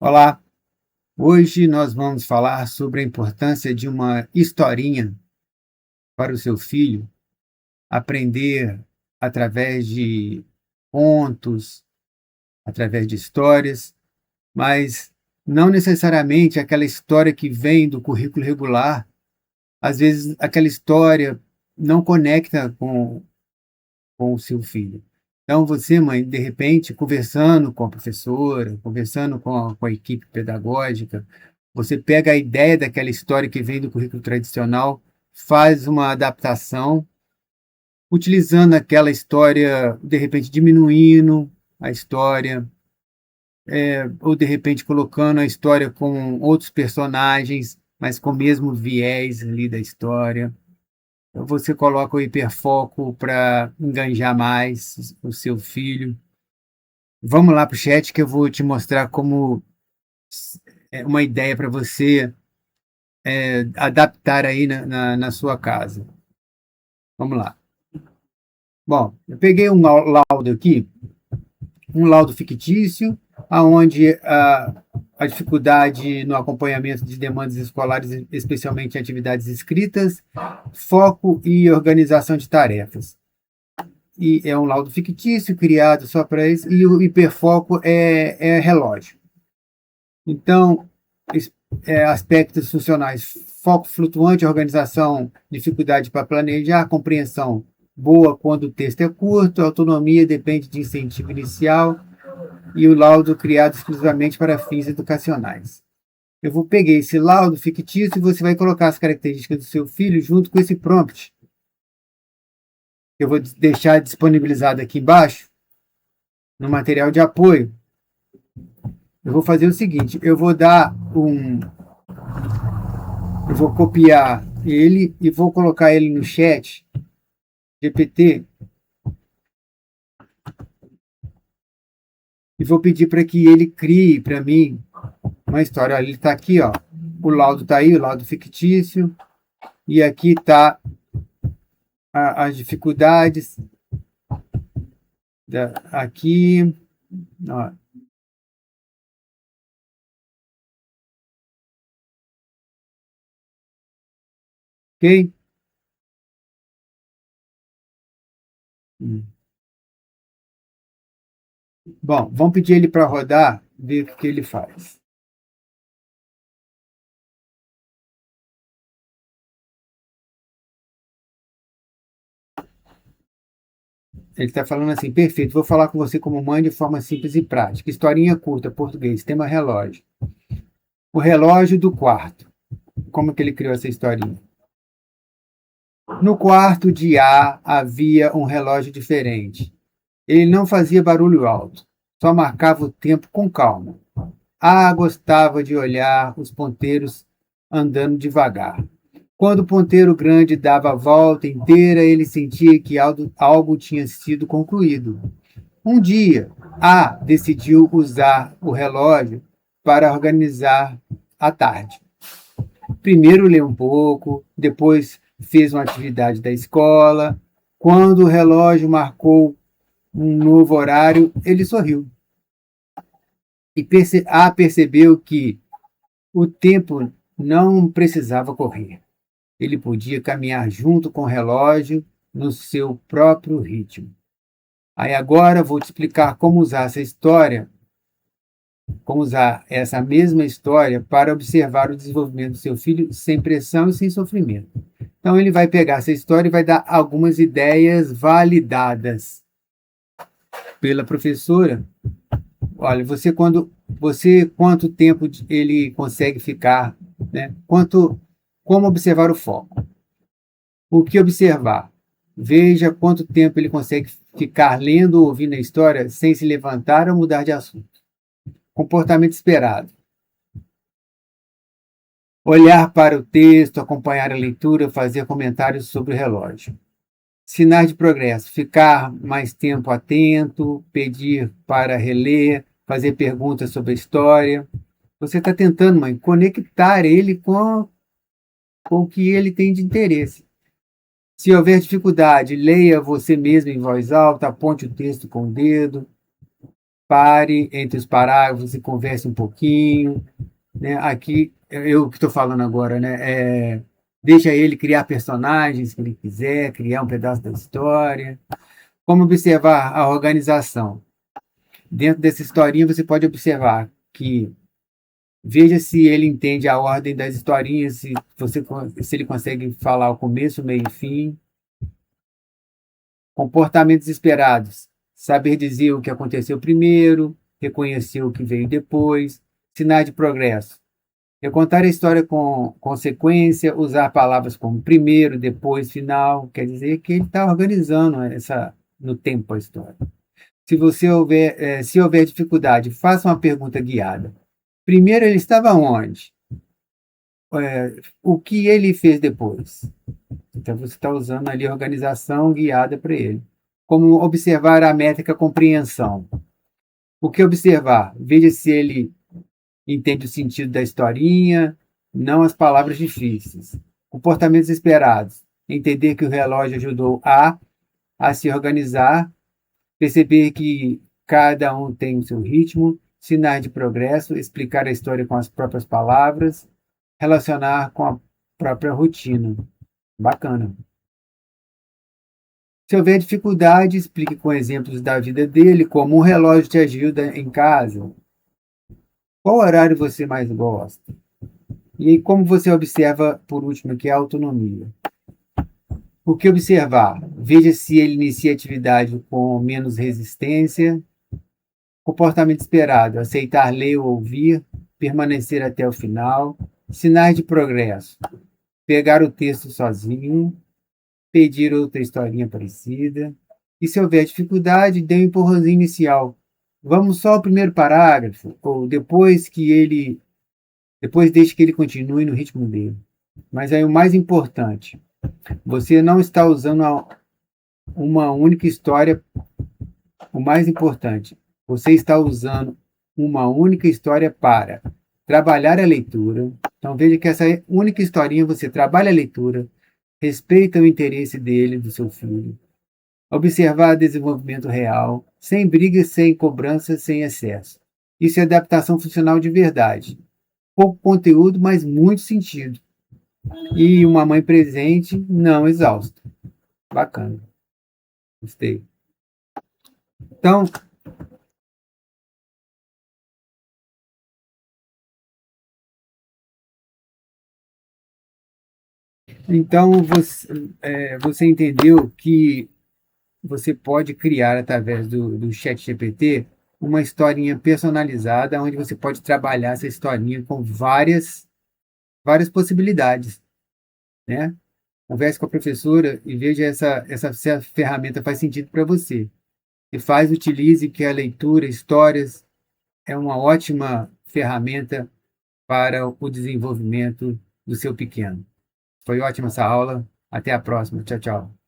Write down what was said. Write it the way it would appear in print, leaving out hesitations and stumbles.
Olá, hoje nós vamos falar sobre a importância de uma historinha para o seu filho aprender através de contos, através de histórias, mas não necessariamente aquela história que vem do currículo regular. Às vezes aquela história não conecta com o seu filho. Então você, mãe, de repente, conversando com a professora, conversando com a equipe pedagógica, você pega a ideia daquela história que vem do currículo tradicional, faz uma adaptação, utilizando aquela história, de repente diminuindo a história, ou de repente colocando a história com outros personagens, mas com o mesmo viés ali da história. Então você coloca o hiperfoco para enganjar mais o seu filho. Vamos lá para o chat que eu vou te mostrar como é uma ideia para você adaptar aí na sua casa. Vamos lá. Bom, eu peguei um laudo aqui, um laudo fictício, aonde a dificuldade no acompanhamento de demandas escolares, especialmente em atividades escritas, foco e organização de tarefas. E é um laudo fictício criado só para isso, e o hiperfoco é relógio. Então, aspectos funcionais: foco flutuante, organização, dificuldade para planejar, compreensão boa quando o texto é curto, autonomia depende de incentivo inicial, e o laudo criado exclusivamente para fins educacionais. Eu vou pegar esse laudo fictício e você vai colocar as características do seu filho junto com esse prompt. Eu vou deixar disponibilizado aqui embaixo, no material de apoio. Eu vou fazer o seguinte, eu vou copiar ele e vou colocar ele no chat GPT e vou pedir para que ele crie para mim uma história. Olha, ele está aqui, ó. O laudo está aí, o laudo fictício, e aqui está as dificuldades. Aqui, ó. Ok? Bom, vamos pedir ele para rodar, ver o que ele faz. Ele está falando assim: perfeito, vou falar com você como mãe de forma simples e prática. Historinha curta, português, tema relógio. O relógio do quarto. Como que ele criou essa historinha? No quarto de A havia um relógio diferente. Ele não fazia barulho alto, só marcava o tempo com calma. A gostava de olhar os ponteiros andando devagar. Quando o ponteiro grande dava a volta inteira, ele sentia que algo tinha sido concluído. Um dia, A decidiu usar o relógio para organizar a tarde. Primeiro leu um pouco, depois fez uma atividade da escola. Quando o relógio marcou um novo horário, ele sorriu. E A percebeu que o tempo não precisava correr. Ele podia caminhar junto com o relógio no seu próprio ritmo. Aí agora vou te explicar como usar essa mesma história para observar o desenvolvimento do seu filho sem pressão e sem sofrimento. Então ele vai pegar essa história e vai dar algumas ideias validadas pela professora. Olha, quanto tempo ele consegue ficar, né? Como observar o foco? O que observar? Veja quanto tempo ele consegue ficar lendo ou ouvindo a história sem se levantar ou mudar de assunto. Comportamento esperado: olhar para o texto, acompanhar a leitura, fazer comentários sobre o relógio. Sinais de progresso: ficar mais tempo atento, pedir para reler, fazer perguntas sobre a história. Você está tentando, mãe, conectar ele com o que ele tem de interesse. Se houver dificuldade, leia você mesmo em voz alta, aponte o texto com o dedo. pare entre os parágrafos e converse um pouquinho, né? Aqui, eu que estou falando agora, né? Deixa ele criar personagens que ele quiser, criar um pedaço da história. Como observar a organização? Dentro dessa historinha, você pode observar que veja se ele entende a ordem das historinhas, se ele consegue falar o começo, meio e fim. Comportamentos esperados. Saber dizer o que aconteceu primeiro, reconhecer o que veio depois. Sinais de progresso. Recontar a história com consequência, usar palavras como primeiro, depois, final. Quer dizer que ele está organizando no tempo a história. Se houver dificuldade, faça uma pergunta guiada. Primeiro, ele estava onde? O que ele fez depois? Então, você está usando ali a organização guiada para ele. Como observar a métrica compreensão. O que observar? Veja se ele entende o sentido da historinha, não as palavras difíceis. Comportamentos esperados. Entender que o relógio ajudou a se organizar, perceber que cada um tem o seu ritmo, sinais de progresso, explicar a história com as próprias palavras, relacionar com a própria rotina. Bacana. Se houver dificuldade, explique com exemplos da vida dele, como um relógio te ajuda em casa. Qual horário você mais gosta? E aí, como você observa, por último, aqui a autonomia? O que observar? Veja se ele inicia a atividade com menos resistência. Comportamento esperado: aceitar ler ou ouvir, permanecer até o final. Sinais de progresso: pegar o texto sozinho, pedir outra historinha parecida. E se houver dificuldade, dê um empurrãozinho inicial. Vamos só ao primeiro parágrafo, ou depois deixe que ele continue no ritmo dele. Mas aí o mais importante, você não está usando uma única história. O mais importante, você está usando uma única história para trabalhar a leitura. Então veja que essa única historinha você trabalha a leitura, respeita o interesse dele, do seu filho. Observar desenvolvimento real, sem brigas, sem cobrança, sem excesso. Isso é adaptação funcional de verdade. Pouco conteúdo, mas muito sentido. E uma mãe presente, não exausta. Bacana. Gostei. Então, você entendeu que você pode criar, através do chat GPT, uma historinha personalizada, onde você pode trabalhar essa historinha com várias possibilidades, né? Converse com a professora e veja se a ferramenta faz sentido para você. Utilize que a leitura, histórias, é uma ótima ferramenta para o desenvolvimento do seu pequeno. Foi ótima essa aula. Até a próxima. Tchau, tchau.